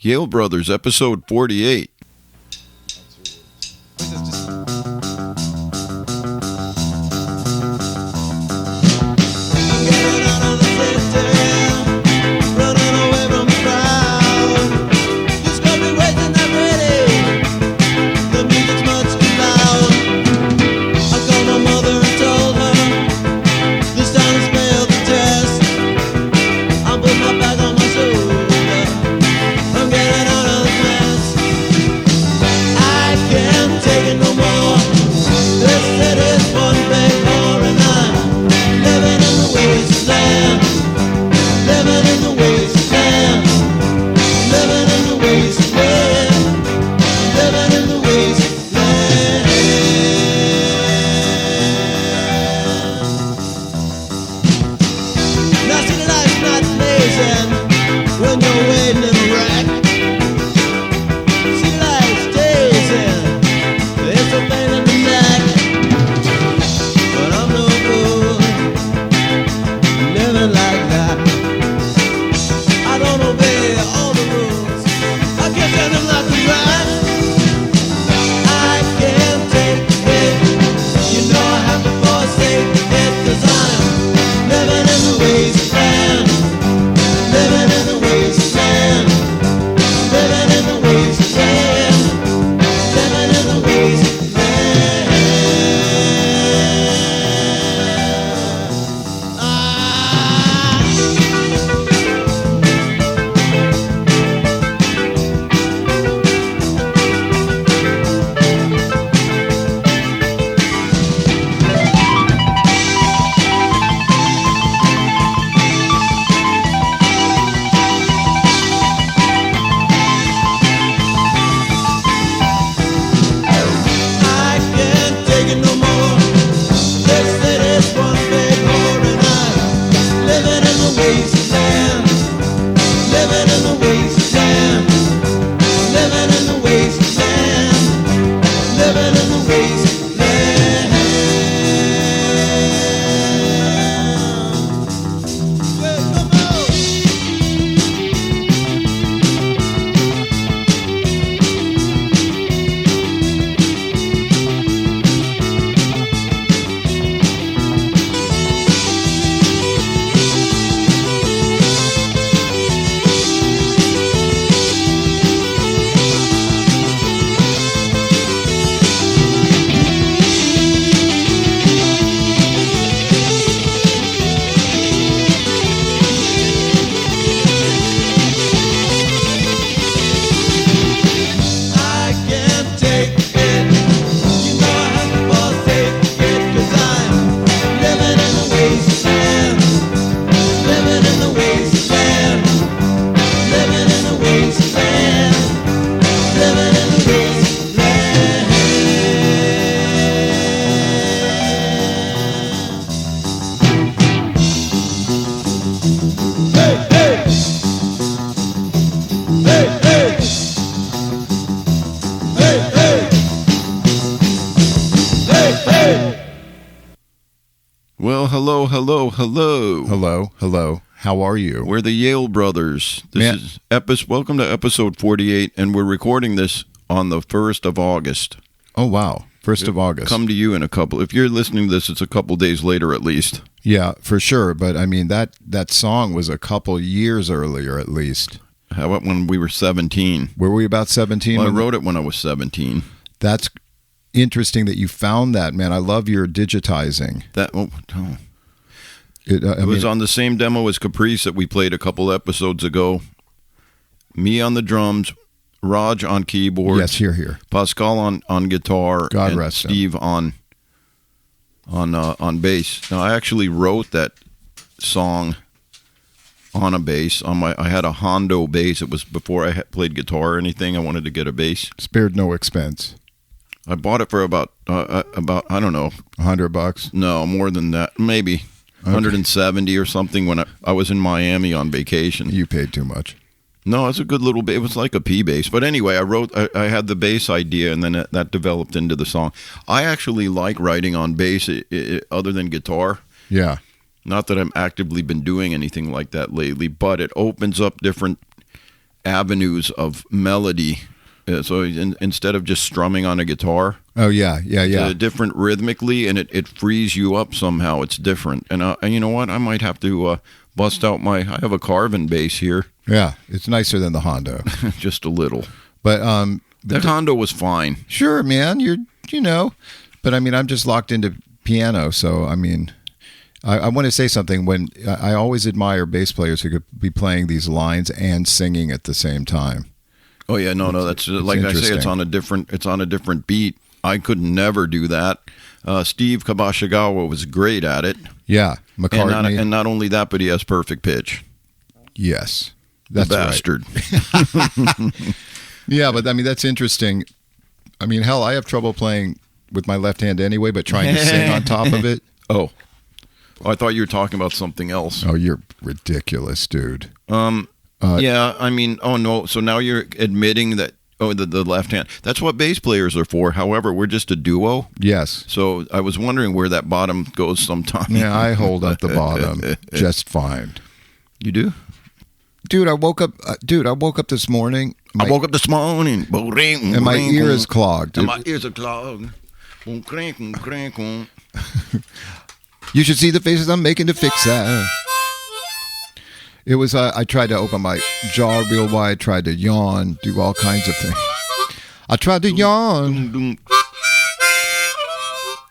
Yale Brothers, episode 48. Hello. How are you? We're the Yale Brothers. Welcome to episode 48, and we're recording this on the 1st of August. Oh, wow. 1st of August. Come to you in a couple. If you're listening to this, it's a couple days later at least. Yeah, for sure. But, I mean, that song was a couple years earlier at least. How about when we were 17? Were we about 17? Well, I wrote it when I was 17. That's interesting that you found that, man. I love your digitizing. It was on the same demo as Caprice that we played a couple episodes ago. Me on the drums, Raj on keyboard. Yes, here. Pascal on guitar. God and rest Steve him. on bass. Now, I actually wrote that song on a bass. I had a Hondo bass. It was before I played guitar or anything. I wanted to get a bass. Spared no expense. I bought it for about I don't know, $100. No, more than that, maybe. Okay. 170 or something when I was in Miami on vacation. You paid too much. No, it's a good little bass. It was like a P bass. But anyway, I had the bass idea, and then that developed into the song. I actually like writing on bass other than guitar. Yeah. Not that I've actively been doing anything like that lately, but it opens up different avenues of melody. So instead of just strumming on a guitar, different rhythmically, and it frees you up somehow. It's different, and you know what? I might have to bust out I have a Carvin bass here. Yeah, it's nicer than the Hondo, just a little. But the Hondo was fine. Sure, man. But I mean, I'm just locked into piano, so I mean. I want to say something. When I always admire bass players who could be playing these lines and singing at the same time. Oh yeah, no, that's like I say, it's on a different beat. I could never do that. Steve Kobashigawa was great at it. Yeah, McCartney, and not only that, but he has perfect pitch. Yes, that's the bastard. Right. Yeah, but I mean that's interesting. I mean, hell, I have trouble playing with my left hand anyway, but trying to sing on top of it. Oh, I thought you were talking about something else. Oh, you're ridiculous, dude. Yeah, I mean, oh no. So now you're admitting that, the left hand. That's what bass players are for. However, we're just a duo. Yes. So I was wondering where that bottom goes sometime. Yeah, I hold up the bottom just fine. You do? Dude, I woke up this morning. And my ear is clogged. And my ears are clogged. You should see the faces I'm making to fix that. It was, I tried to open my jaw real wide, tried to yawn, do all kinds of things. I tried to yawn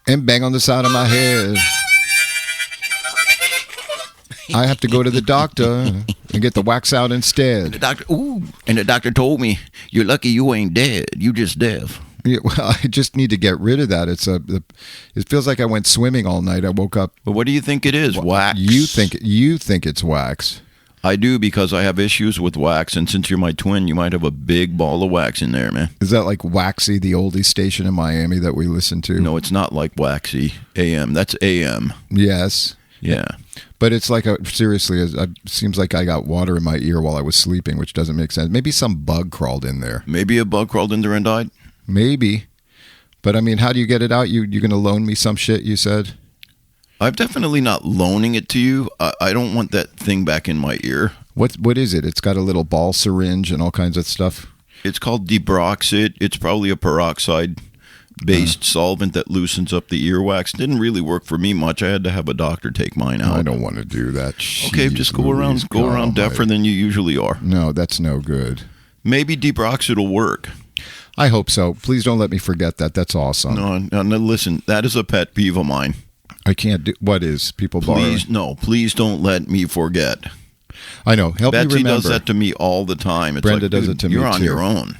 and bang on the side of my head. I have to go to the doctor and get the wax out instead. And the doctor told me, you're lucky you ain't dead. You just deaf. Yeah, well, I just need to get rid of that. It feels like I went swimming all night. I woke up. But what do you think it is? Wax? You think it's wax? I do, because I have issues with wax, and since you're my twin, you might have a big ball of wax in there, man. Is that like WAXY, the oldie station in Miami that we listen to? No, it's not like WAXY AM. That's AM. Yes. Yeah. But it's like seriously, it seems like I got water in my ear while I was sleeping, which doesn't make sense. Maybe some bug crawled in there. Maybe a bug crawled in there and died. Maybe. But I mean, how do you get it out? You're going to loan me some shit, you said? I'm definitely not loaning it to you. I don't want that thing back in my ear. What is it? It's got a little ball syringe and all kinds of stuff. It's called Debrox-it. It's probably a peroxide-based solvent that loosens up the earwax. Didn't really work for me much. I had to have a doctor take mine out. I don't want to do that. Okay, just go around deafer than you usually are. No, that's no good. Maybe Debrox-it will work. I hope so. Please don't let me forget that. That's awesome. No, listen, that is a pet peeve of mine. I can't do. What is people borrowing? Please don't let me forget. I know. Help Betsy me remember. does that to me all the time. It's Brenda like, does it to me too. You're on your own.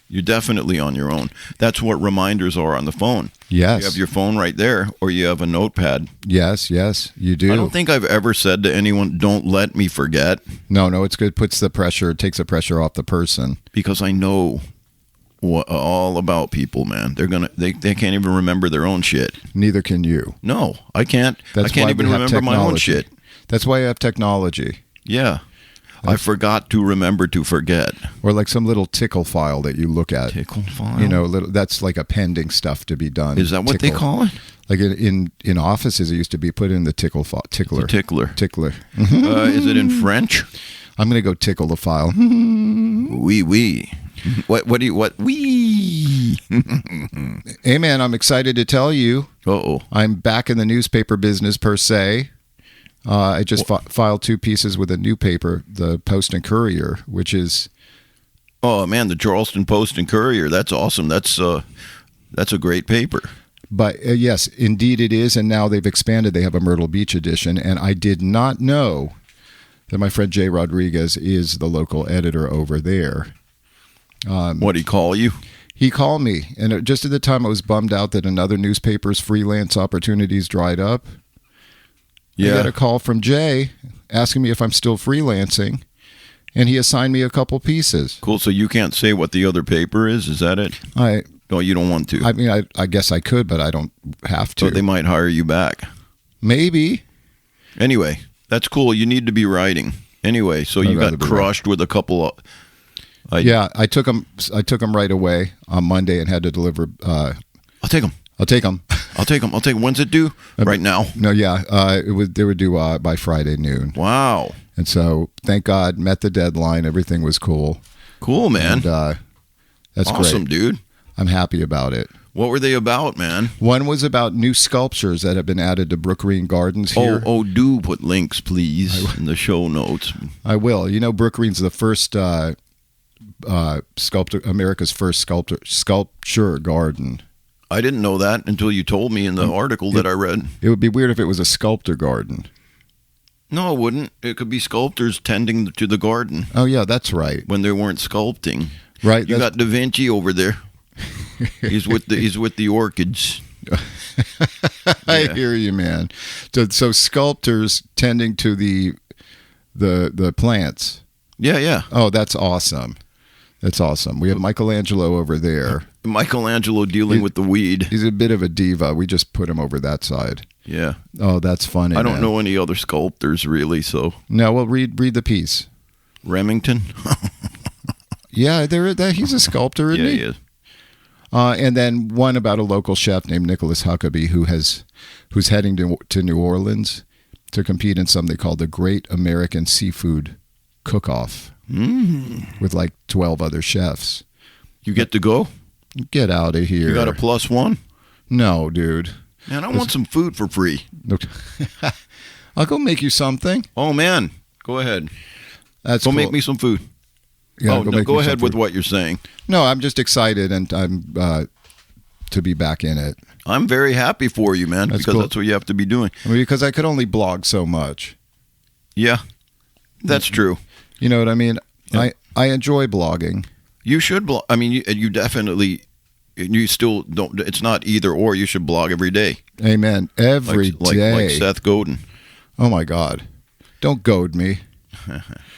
You're definitely on your own. That's what reminders are on the phone. Yes. You have your phone right there, or you have a notepad. Yes, you do. I don't think I've ever said to anyone, don't let me forget. No, it's good. It takes the pressure off the person. Because I know all about people, man. They can't even remember their own shit. Neither can you. No, I can't. I can't even remember my own shit. That's why I have technology. Yeah. I forgot to remember to forget. Or like some little tickle file that you look at. Tickle file? You know, that's like a pending stuff to be done. Is that what they call it? Like in offices, it used to be put in the tickle file. Tickler. Tickler. Is it in French? I'm going to go tickle the file. Oui. What? Wee. Hey, man, I'm excited to tell you. Uh-oh. I'm back in the newspaper business, per se. I just filed 2 pieces with a new paper, the Post and Courier, which is... Oh, man, the Charleston Post and Courier. That's awesome. That's a great paper. But yes, indeed it is, and now they've expanded. They have a Myrtle Beach edition, and I did not know that my friend Jay Rodriguez is the local editor over there. What'd he call you? He called me, and just at the time I was bummed out that another newspaper's freelance opportunities dried up. Yeah. I got a call from Jay asking me if I'm still freelancing, and he assigned me a couple pieces. Cool. So you can't say what the other paper is? Is that it? No, you don't want to. I mean, I guess I could, but I don't have to. So they might hire you back. Maybe. Anyway, that's cool. You need to be writing. Anyway, so you got crushed with a couple of... I took them right away on Monday and had to deliver... I'll take them. I'll take them. I'll take them. When's it due? Right now. No, yeah. They were due by Friday noon. Wow. And so, thank God, met the deadline. Everything was cool. Cool, man. And, that's awesome, great. Dude. I'm happy about it. What were they about, man? One was about new sculptures that have been added to Brookgreen Gardens here. Oh, do put links, please, in the show notes. I will. You know, Brookgreen's the first sculptor, America's first sculpture garden. I didn't know that until you told me in the article that I read. It would be weird if it was a sculptor garden. No, it wouldn't. It could be sculptors tending to the garden. Oh, yeah, that's right. When they weren't sculpting. Right. You got Da Vinci over there. He's with the orchids. I hear you, man. So sculptors tending to the plants. Yeah. Oh, that's awesome. That's awesome. We have Michelangelo over there. Michelangelo dealing with the weed. He's a bit of a diva. We just put him over that side. Yeah. Oh, that's funny. I don't know any other sculptors really, so. No, well, read the piece. Remington? Yeah, he's a sculptor, isn't he? Yeah, he is. And then one about a local chef named Nicholas Huckabee who's heading to New Orleans to compete in something called the Great American Seafood Cook-Off with like 12 other chefs. You get to go? Get out of here. You got a +1? No, dude. Man, I want some food for free. I'll go make you something. Oh, man. Go ahead. Go make me some food. Yeah, go ahead with what you're saying. No, I'm just excited and I'm to be back in it. I'm very happy for you, man, because that's what you have to be doing. I mean, because I could only blog so much. Yeah, that's true. You know what I mean? Yeah. I enjoy blogging. You should blog. I mean, you definitely. You still don't. It's not either or. You should blog every day. Amen. Every day. Like Seth Godin. Oh my God! Don't goad me.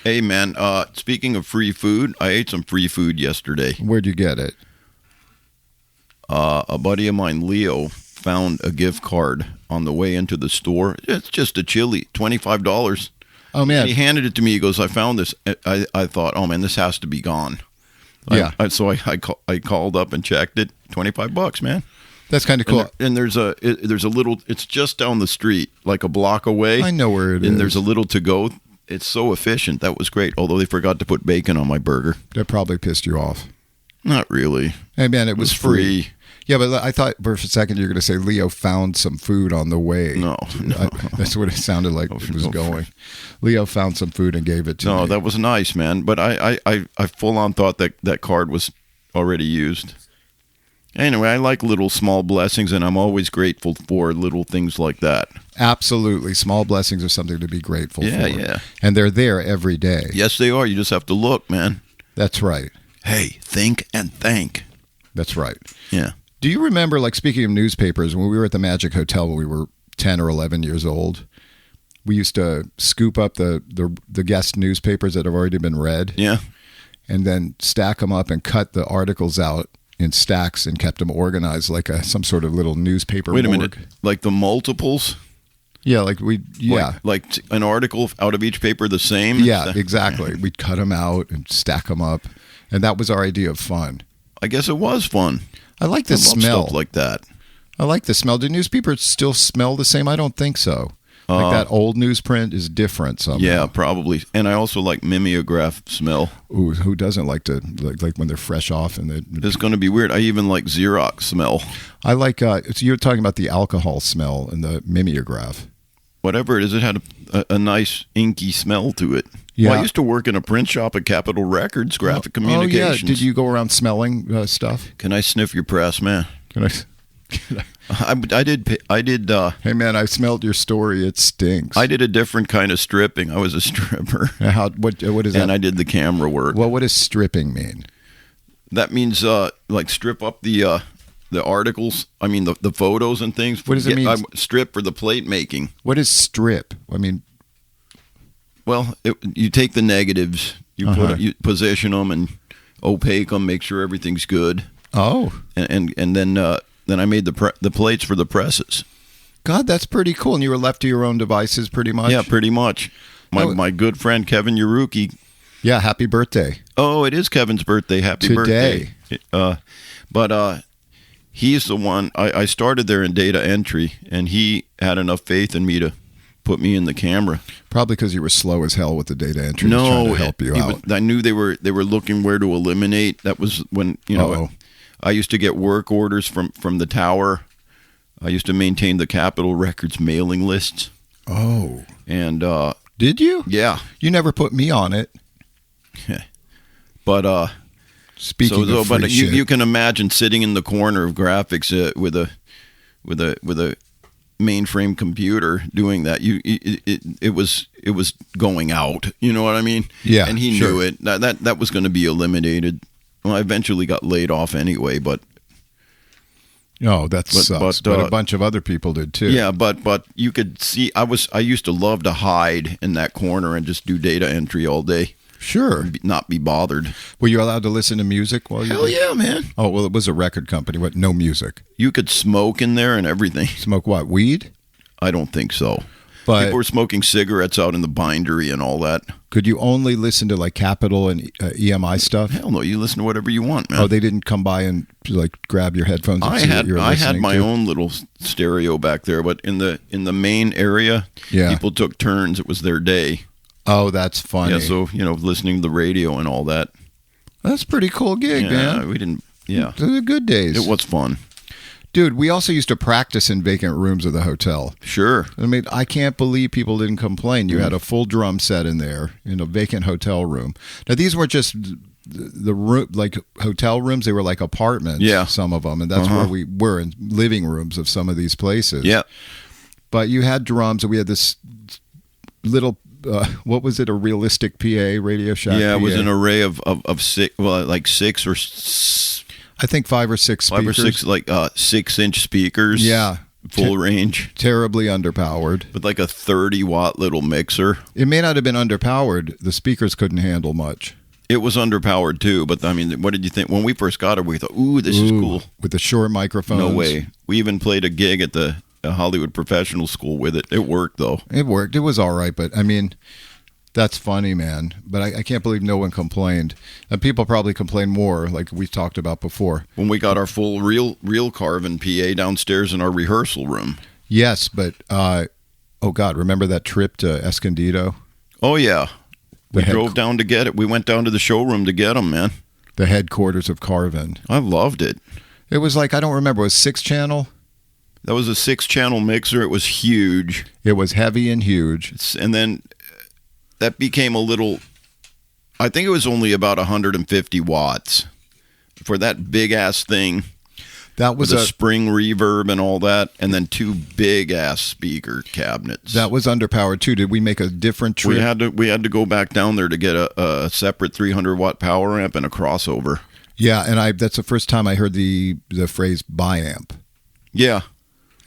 Hey man. Speaking of free food, I ate some free food yesterday. Where'd you get it? A buddy of mine, Leo, found a gift card on the way into the store. It's just a chili, $25. Oh man! And he handed it to me. He goes, "I found this." I thought, "Oh man, this has to be gone." Yeah. So I called up and checked it. $25, man. That's kind of cool. And there's a little. It's just down the street, like a block away. I know where it is. And there's a little to go. It's so efficient. That was great. Although they forgot to put bacon on my burger. That probably pissed you off. Not really. Hey man, it was free. Yeah, but I thought for a second you were going to say Leo found some food on the way. No. That's what it sounded like it was going. Leo found some food and gave it to me. No, that was nice, man. But I full on thought that card was already used. Anyway, I like little small blessings, and I'm always grateful for little things like that. Absolutely. Small blessings are something to be grateful for. Yeah. And they're there every day. Yes, they are. You just have to look, man. That's right. Hey, think and thank. That's right. Yeah. Do you remember, like, speaking of newspapers, when we were at the Magic Hotel when we were 10 or 11 years old, we used to scoop up the guest newspapers that have already been read. Yeah. And then stack them up and cut the articles out in stacks and kept them organized like some sort of little newspaper Wait a morgue. minute. Like the multiples? Yeah, Like an article out of each paper the same? Yeah, exactly. We'd cut them out and stack them up. And that was our idea of fun. I guess it was fun. I like the I love smell. stuff like that. I like the smell. Do newspapers still smell the same? I don't think so. Like that old newsprint is different somehow. Yeah, probably. And I also like mimeograph smell. Ooh, who doesn't like to like when they're fresh off and It's going to be weird. I even like Xerox smell. I like. So you're talking about the alcohol smell in the mimeograph. Whatever it is, it had a nice inky smell to it. Yeah. Well, I used to work in a print shop at Capitol Records, graphic communications. Oh yeah. Did you go around smelling stuff? Can I sniff your press, man? Can I? I did. Hey man, I smelled your story. It stinks. I did a different kind of stripping. I was a stripper. What is that? And I did the camera work. Well, what does stripping mean? That means like strip up the articles. I mean the photos and things. What does it mean? I strip for the plate making. What is strip? I mean, well, you take the negatives, you position them and opaque them, make sure everything's good. Oh, and then I made the plates for the presses. God, that's pretty cool. And you were left to your own devices pretty much? Yeah, pretty much. My good friend Kevin Yuruki. Yeah, happy birthday. Oh, it is Kevin's birthday. Happy birthday. Today. But he's the one. I started there in data entry, and he had enough faith in me to put me in the camera. Probably because you were slow as hell with the data entry. Trying to help you out. I knew they were looking where to eliminate. That was when I used to get work orders from the tower. I used to maintain the Capitol Records mailing lists. Oh, and did you? Yeah, you never put me on it. But speaking of free shit. You can imagine sitting in the corner of graphics with a mainframe computer doing that. It was going out. You know what I mean? Yeah, and he knew it. That was going to be eliminated. Well, I eventually got laid off anyway, but. Oh, that sucks. But a bunch of other people did too. Yeah, but you could see I used to love to hide in that corner and just do data entry all day. Sure. Not be bothered. Were you allowed to listen to music while you Hell yeah, man. Oh, well, it was a record company. What? No music. You could smoke in there and everything. Smoke what? Weed? I don't think so. But people were smoking cigarettes out in the bindery and all that. Could you only listen to like Capitol and EMI stuff? Hell no, you listen to whatever you want, man. Oh, they didn't come by and like grab your headphones and see what you're listening to? I had my own little stereo back there, but in the main area, people took turns. It was their day. Oh, that's funny. Yeah, so, listening to the radio and all that. That's a pretty cool gig, man. We didn't, yeah. Those are the good days. It was fun. Dude, we also used to practice in vacant rooms of the hotel. Sure. I mean, I can't believe people didn't complain. You had a full drum set in there in a vacant hotel room. Now, these weren't just the room, like hotel rooms. They were like apartments, some of them. And that's where we were, in living rooms of some of these places. Yeah. But you had drums, and we had this little... what was it? A realistic PA, Radio Shack? Yeah, it was PA? an array of six, like 6 or I think 5 or 6 speakers. 5 or 6, like 6-inch speakers. Yeah. Full range. Terribly underpowered. With like a 30-watt little mixer. It may not have been underpowered. The speakers couldn't handle much. It was underpowered too, but I mean, what did you think? When we first got it, we thought, ooh, this is cool. With the short microphones. No way. We even played a gig at the Hollywood Professional School with it. It worked, though. It worked. It was all right, but I mean, that's funny, man. But I can't believe no one complained. And people probably complain more, like we talked about before. When we got our full real Carvin PA downstairs in our rehearsal room. Yes, but, oh, God, remember that trip to Escondido? Oh, yeah. We drove down to get it. We went down to the showroom to get them, man. The headquarters of Carvin. I loved it. It was like, I don't remember, it was 6-channel? That was a 6-channel mixer. It was huge. It was heavy and huge. And then that became a little, I think it was only about 150 watts for that big-ass thing. That was with a spring reverb and all that, and then 2 big-ass speaker cabinets. That was underpowered, too. Did we make a different trip? We had to go back down there to get a separate 300-watt power amp and a crossover. Yeah, and that's the first time I heard the phrase biamp. Yeah.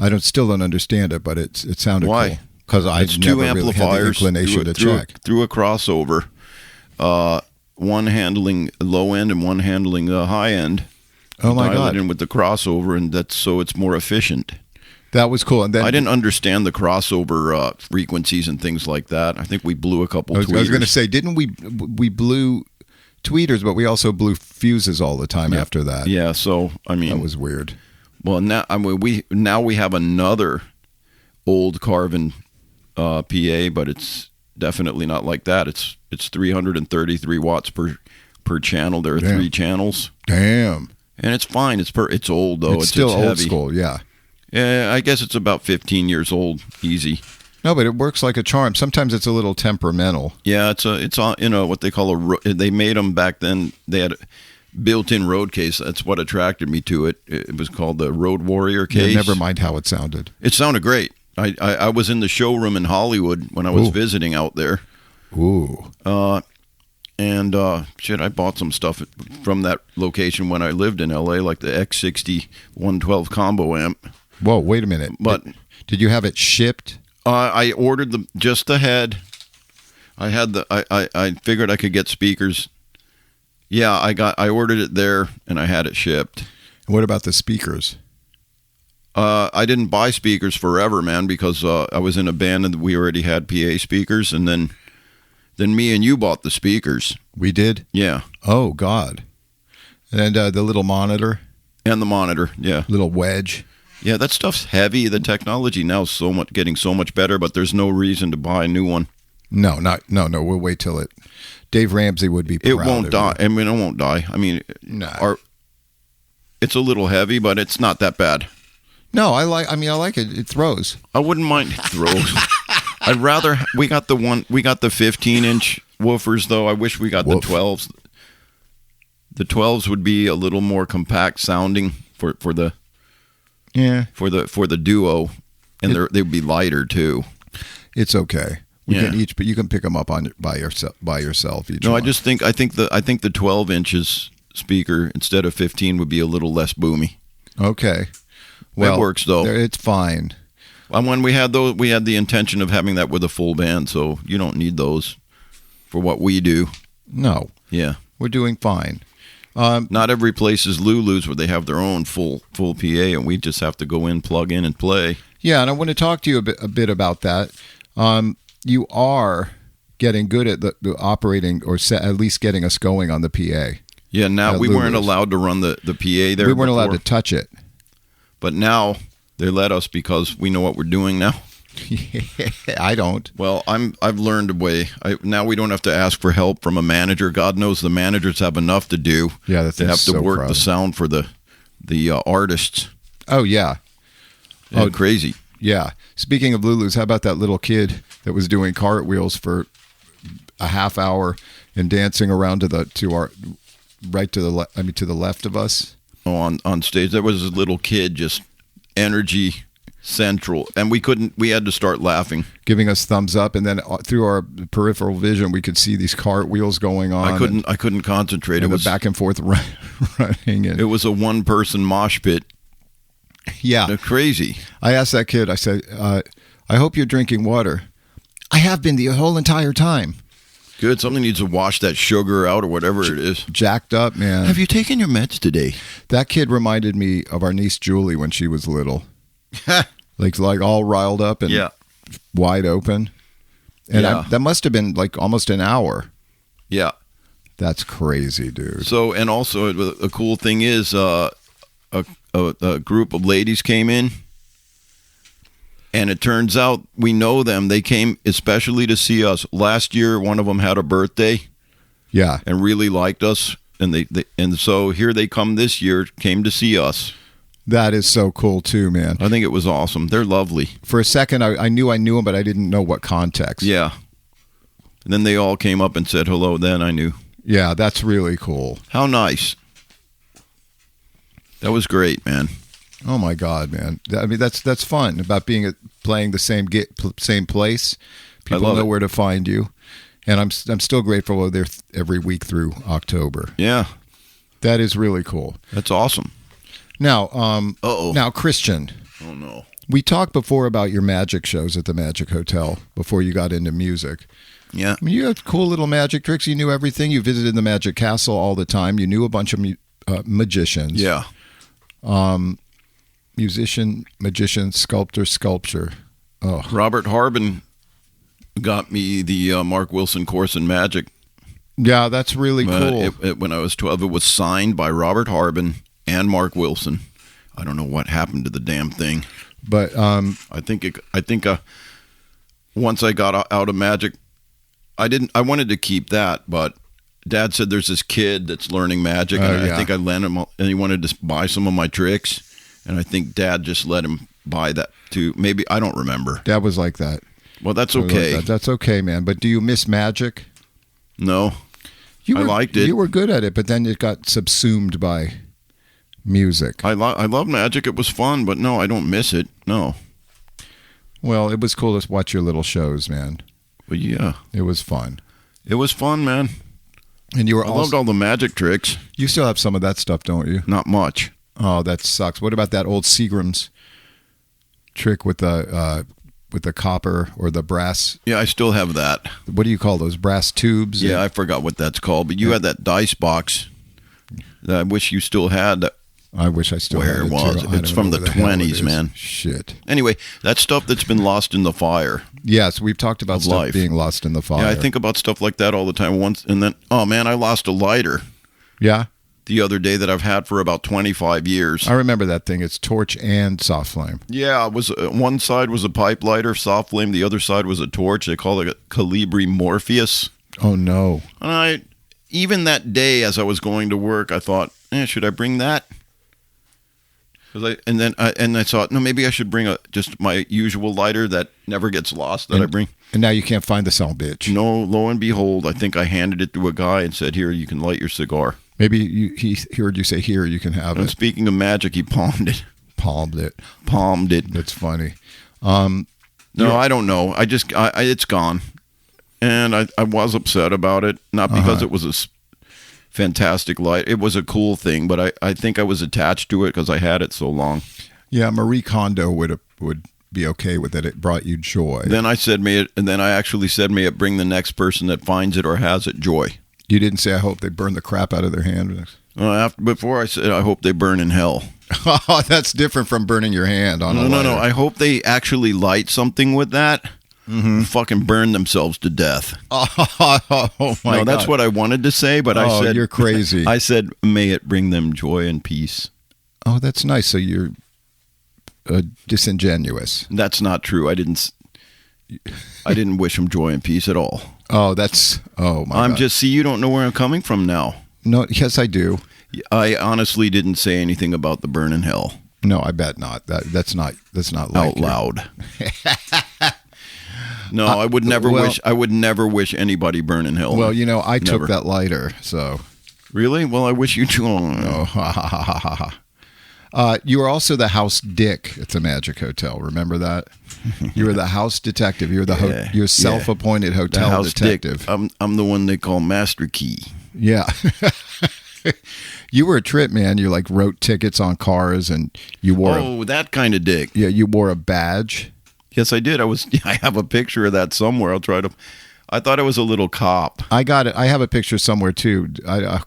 I still don't understand it, but it sounded cool. Why? Because I never really had the inclination to check. Through a crossover, one handling low end and one handling the high end. Oh my God! In with the crossover, and so it's more efficient. That was cool. And then I didn't understand the crossover frequencies and things like that. I think we blew a couple tweeters. I was going to say, didn't we blew tweeters, but we also blew fuses all the time after that. Yeah, so I mean that was weird. Well, now we have another old Carvin PA, but it's definitely not like that. It's 333 watts per channel. There are 3 channels. Damn. And it's fine. It's old though. It's still heavy. Old school. Yeah. Yeah, I guess it's about 15 years old. Easy. No, but it works like a charm. Sometimes it's a little temperamental. Yeah, it's what they call they made them back then. They had built-in road case. That's what attracted me to it. It was called the Road Warrior case. Yeah, never mind how it sounded. It sounded great. I was in the showroom in Hollywood when I was visiting out there. Ooh. And I bought some stuff from that location when I lived in LA, like the X60 112 combo amp. Whoa, wait a minute. But did you have it shipped? I ordered just the head. I had I figured I could get speakers. Yeah, I ordered it there and I had it shipped. And what about the speakers? I didn't buy speakers forever, man, because I was in a band and we already had PA speakers, and then me and you bought the speakers. We did? Yeah. Oh, God. And the little monitor? And the monitor, yeah. Little wedge. Yeah, that stuff's heavy. The technology now is getting so much better, but there's no reason to buy a new one. No. We'll wait till it. Dave Ramsey would be proud. It won't die. I mean, it won't die. I mean, it's a little heavy, but it's not that bad. No, I like it. It throws. I wouldn't mind it throws. I'd rather we got the 15-inch woofers though. I wish we got the 12s. The 12s would be a little more compact sounding for the duo, and they'd be lighter too. It's okay. But you can pick them up by yourself. Each no, one. I think the 12 inches speaker instead of 15 would be a little less boomy. Okay, well, it works though. It's fine. And when we had those, we had the intention of having that with a full band, so you don't need those for what we do. No. Yeah, we're doing fine. Not every place is LuLu's where they have their own full PA, and we just have to go in, plug in, and play. Yeah, and I want to talk to you a bit about that. You are getting good at the operating, or at least getting us going on the PA. Yeah, now we weren't allowed to run the PA there. We weren't allowed to touch it. But now they let us because we know what we're doing now. I don't. Well, I've learned a way. Now we don't have to ask for help from a manager. God knows the managers have enough to do. Yeah, they have to work the sound for the artists. Oh yeah. Crazy. Yeah. Speaking of LuLu's, how about that little kid that was doing cartwheels for a half hour and dancing around to the left of us? Oh, on stage, there was a little kid, just energy central, and we had to start laughing, giving us thumbs up, and then through our peripheral vision we could see these cartwheels going on. I couldn't concentrate. It was back and forth running. It was a one-person mosh pit. Yeah, they're crazy. I asked that kid, I said, I hope you're drinking water. I have been the whole entire time. Good. Something needs to wash that sugar out or whatever it is. Jacked up, man. Have you taken your meds today? That kid reminded me of our niece Julie when she was little. like all riled up and wide open. And that must have been like almost an hour. Yeah. That's crazy, dude. So, and also a cool thing is a group of ladies came in. And it turns out we know them. They came especially to see us. Last year, one of them had a birthday. Yeah. And really liked us. And so here they come this year, came to see us. That is so cool too, man. I think it was awesome. They're lovely. For a second, I knew them, but I didn't know what context. Yeah. And then they all came up and said hello. Then I knew. Yeah, that's really cool. How nice. That was great, man. Oh my God, man! I mean, that's fun about playing the same place. People know where to find you, and I'm still grateful they're there every week through October. Yeah, that is really cool. That's awesome. Now, now, Christian. Oh no. We talked before about your magic shows at the Magic Hotel before you got into music. Yeah, I mean, you had cool little magic tricks. You knew everything. You visited the Magic Castle all the time. You knew a bunch of magicians. Yeah. Musician, magician, sculpture. Oh. Robert Harbin got me the Mark Wilson course in magic. Yeah, that's really cool. When I was 12, it was signed by Robert Harbin and Mark Wilson. I don't know what happened to the damn thing, but I think once I got out of magic, I wanted to keep that, but Dad said there's this kid that's learning magic, and I think I lent him, and he wanted to buy some of my tricks. And I think Dad just let him buy that too. Maybe, I don't remember. Dad was like that. Well, that's okay. That's okay, man. But do you miss magic? No. I liked it. You were good at it, but then it got subsumed by music. I love magic. It was fun, but no, I don't miss it. No. Well, it was cool to watch your little shows, man. Well, yeah. It was fun. It was fun, man. And I loved all the magic tricks. You still have some of that stuff, don't you? Not much. Oh, that sucks. What about that old Seagram's trick with the copper or the brass? Yeah, I still have that. What do you call those, brass tubes? Yeah, I forgot what that's called. But you had that dice box that I wish you still had. I wish I still had it. Where it was. It's from the 20s, man. Shit. Anyway, that stuff that's been lost in the fire. Yes, we've talked about stuff being lost in the fire. Yeah, I think about stuff like that all the time. And then, oh man, I lost a lighter. Yeah? the other day that I've had for about 25 years. I remember that thing. It's torch and soft flame. Yeah, it was one side was a pipe lighter, soft flame. The other side was a torch. They call it a Colibri Morpheus. Oh, no. And even that day as I was going to work, I thought, should I bring that? And I thought, no, maybe I should bring just my usual lighter that never gets lost I bring. And now you can't find the son of a bitch. No, lo and behold, I think I handed it to a guy and said, here, you can light your cigar. Maybe he heard you say, here, you can have it. Speaking of magic, he palmed it. Palmed it. That's funny. No, I don't know. It's gone. And I was upset about it, not because it was a fantastic light. It was a cool thing, but I think I was attached to it because I had it so long. Yeah, Marie Kondo would be okay with it. It brought you joy. Then I said, may it bring the next person that finds it or has it joy. You didn't say, I hope they burn the crap out of their hand. Before I said, I hope they burn in hell. Oh, that's different from burning your hand on a lighter. No. I hope they actually light something with that. Mm-hmm. Fucking burn themselves to death. Oh my God. That's what I wanted to say, but I said, you're crazy. I said, may it bring them joy and peace. Oh, that's nice. So you're disingenuous. That's not true. I didn't wish them joy and peace at all. Oh, my God. You don't know where I'm coming from now. No, yes, I do. I honestly didn't say anything about the burn in hell. No, I bet not. That's not like out loud. No, I would never wish. I would never wish anybody burn in hell. Well, I took that lighter, so. Really? Well, I wish you too. Oh, ha ha ha ha ha. You were also the house dick at the Magic Hotel. Remember that? You were the house detective. You were you're self-appointed hotel detective. Dick. I'm the one they call Master Key. Yeah. You were a trip, man. You wrote tickets on cars, and you wore. That kind of dick. Yeah, you wore a badge. Yes, I did. I have a picture of that somewhere. I'll try to. I thought I was a little cop. I got it. I have a picture somewhere too.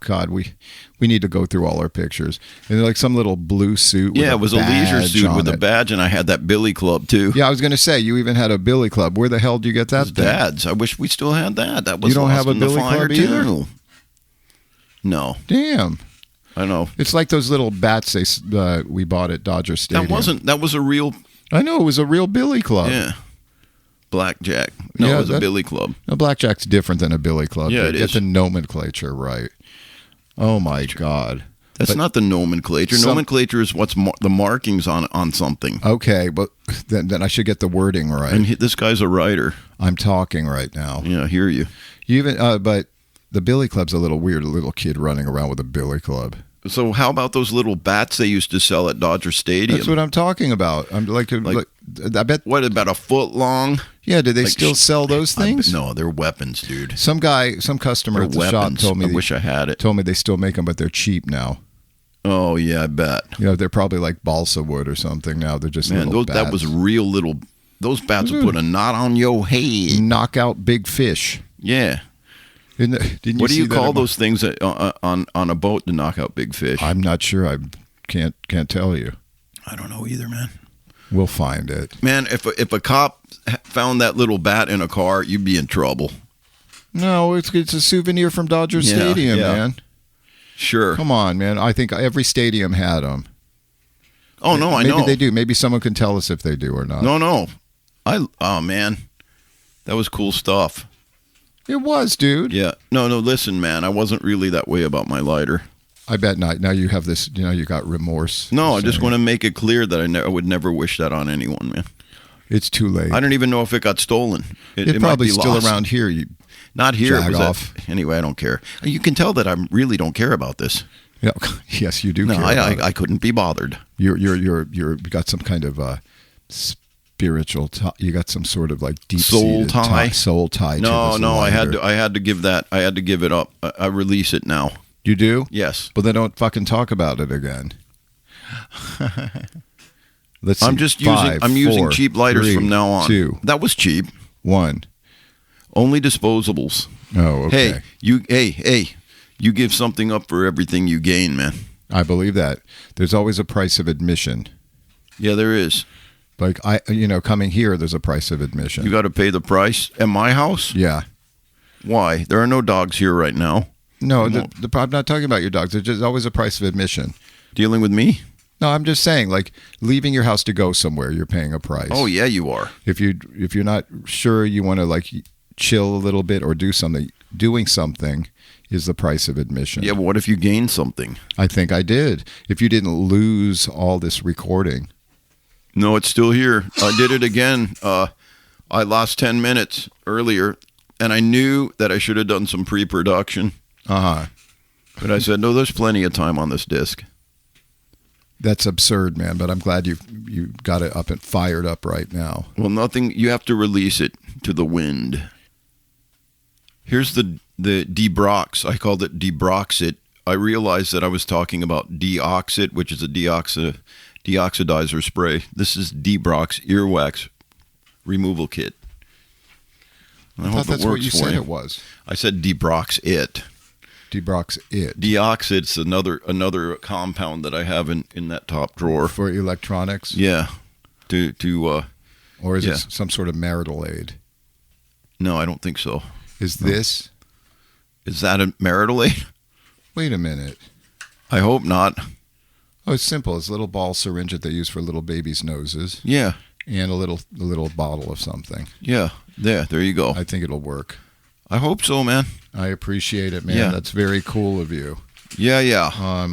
God, we need to go through all our pictures. And some little blue suit. Yeah, it was a leisure suit with a badge, and I had that billy club too. Yeah, I was going to say you even had a billy club. Where the hell did you get that? Dad's. I wish we still had that. That was. You don't have a billy club either? Too. No. Damn. I know. It's like those little bats we bought at Dodger Stadium. That was a real. I know, it was a real billy club. Yeah. Blackjack. No, it was a billy club. No, blackjack's different than a billy club. Yeah, it is. Get the nomenclature right. Oh, my God. That's not the nomenclature. Nomenclature is what's the markings on something. Okay, but then I should get the wording right. And this guy's a writer. I'm talking right now. Yeah, I hear you. But the billy club's a little weird, a little kid running around with a billy club. So how about those little bats they used to sell at Dodger Stadium? That's what I'm talking about. I'm like I bet. What, about a foot long? Yeah, do they still sell those things? No, they're weapons, dude. Some customer at the shop told me. I wish I had it. Told me they still make them, but they're cheap now. Oh yeah, I bet. They're probably like balsa wood or something now. They're just little bats. That was real little. Those bats would put a knot on your head. Knock out big fish. Yeah. Didn't you what do you call those things on a boat to knock out big fish? I'm not sure. I can't tell you. I don't know either, man. We'll find it. Man, if a cop found that little bat in a car, you'd be in trouble. No, it's a souvenir from Dodger Stadium, man. Sure. Come on, man. I think every stadium had them. Oh, no, I know. Maybe they do. Maybe someone can tell us if they do or not. No. Oh, man. That was cool stuff. It was, dude. Yeah. No, listen, man. I wasn't really that way about my lighter. I bet not. Now you have this, you got remorse. No, I just want to make it clear that I would never wish that on anyone, man. It's too late. I don't even know if it got stolen. It probably still lost. Around here. Not here. Jag off. Anyway, I don't care. You can tell that I really don't care about this. Yeah. Yes, you do. No, care I couldn't be bothered. You got some kind of spiritual. You got some sort of like deep soul tie. Soul tie. No. I had to give that. I had to give it up. I release it now. You do? Yes. But then don't fucking talk about it again. Let's see. I'm using cheap lighters 3, from now on. 2. That was cheap. 1. Only disposables. Oh, okay. Hey, you give something up for everything you gain, man. I believe that. There's always a price of admission. Yeah, there is. Like coming here, there's a price of admission. You got to pay the price at my house? Yeah. Why? There are no dogs here right now. No, I'm not talking about your dogs. There's just always a price of admission. Dealing with me? No, I'm just saying, like, leaving your house to go somewhere, you're paying a price. Oh, yeah, you are. If you're not sure you want to, like, chill a little bit or do something, doing something is the price of admission. Yeah, but what if you gain something? I think I did. If you didn't lose all this recording. No, it's still here. I did it again. I lost 10 minutes earlier, and I knew that I should have done some pre-production. Uh-huh. But I said, no, there's plenty of time on this disc. That's absurd, man, but I'm glad you got it up and fired up right now. Well, nothing. You have to release it to the wind. Here's the Debrox. I called it Debrox-it. I realized that I was talking about Deox-it, which is a deoxidizer spray. This is Debrox earwax removal kit. I thought that's what you said it was. I said Debrox-it. Debrox-it. Deox-it's another compound that I have in that top drawer. For electronics? Yeah. Or is it some sort of marital aid? No, I don't think so. Is this? Is that a marital aid? Wait a minute. I hope not. Oh, it's simple. It's a little ball syringe that they use for little babies' noses. Yeah. And a little bottle of something. Yeah. There you go. I think it'll work. I hope so, man. I appreciate it, man. Yeah. That's very cool of you. Yeah.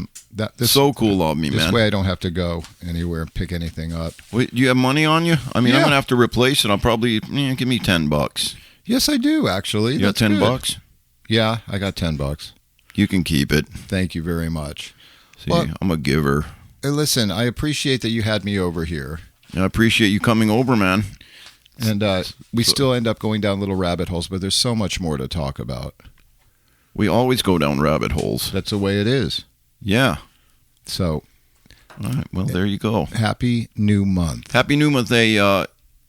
This so cool of me, man. This way I don't have to go anywhere and pick anything up. Wait, do you have money on you? I mean, I'm going to have to replace it. I'll probably, give me $10. Yes, I do, actually. You got $10? Yeah, I got $10. You can keep it. Thank you very much. See, I'm a giver. Hey, listen, I appreciate that you had me over here. I appreciate you coming over, man. And we still end up going down little rabbit holes, but there's so much more to talk about. We always go down rabbit holes. That's the way it is. Yeah. So. All right. Well, there you go. Happy new month. Happy new month. Hey,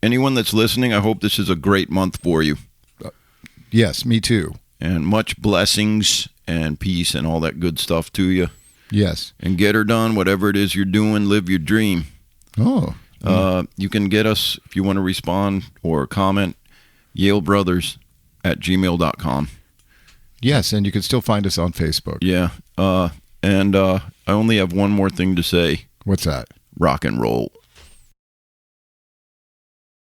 anyone that's listening, I hope this is a great month for you. Yes, me too. And much blessings and peace and all that good stuff to you. Yes. And get her done, whatever it is you're doing, live your dream. Oh. You can get us, if you want to respond or comment, yalebrothers@gmail.com. Yes, and you can still find us on Facebook. Yeah. And I only have one more thing to say. What's that? Rock and roll.